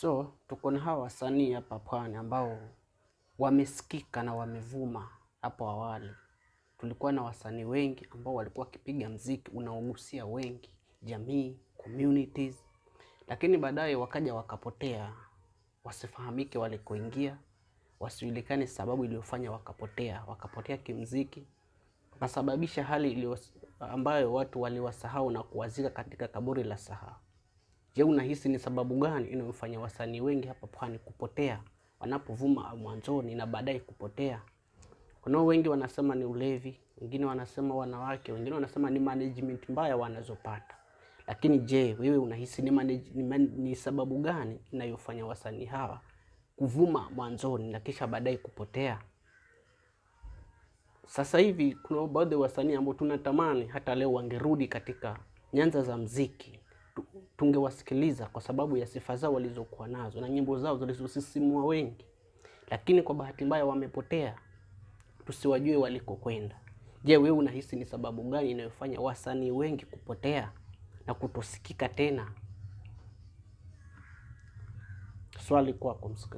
So tuko na hawa wasanii hapa Pwani ambao wamesikika na wamevuma hapo awali. Tulikuwa na wasanii wengi ambao walikuwa wakipiga mziki unaogusia wengi, jamii, communities. Lakini baadaye wakaja wakapotea, wasifahamike walikoingia, wasijulikane sababu iliyofanya wakapotea kimziki. Wakasababisha hali ambayo watu waliwasahau na kuwazika katika kaburi la sahau. Je, unahisi ni sababu gani inayofanya wasanii wengi hapa Pwani kupotea wanapovuma mwanzoni na baadaye kupotea? Kuna wengi wanasema ni ulevi, wengine wanasema wanawake, wengine wanasema ni management mbaya wanazopata. Lakini je, wewe unahisi ni sababu gani inayofanya wasanii hawa kuvuma mwanzoni na kisha baadaye kupotea? Sasa hivi kuna baadhi ya wasanii ambao tunatamani hata leo wangerudi katika nyanza za mziki. Tungewasikiliza kwa sababu ya sifa zao walizokuwa nazo na nyimbo zao zilizosisimua wengi. Lakini kwa bahati mbaya wamepotea, tusiwajue walikokwenda. Je, wewe unahisi ni sababu gani inayofanya wasanii wengi kupotea na kutosikika tena? Swali kwako msikilizaji.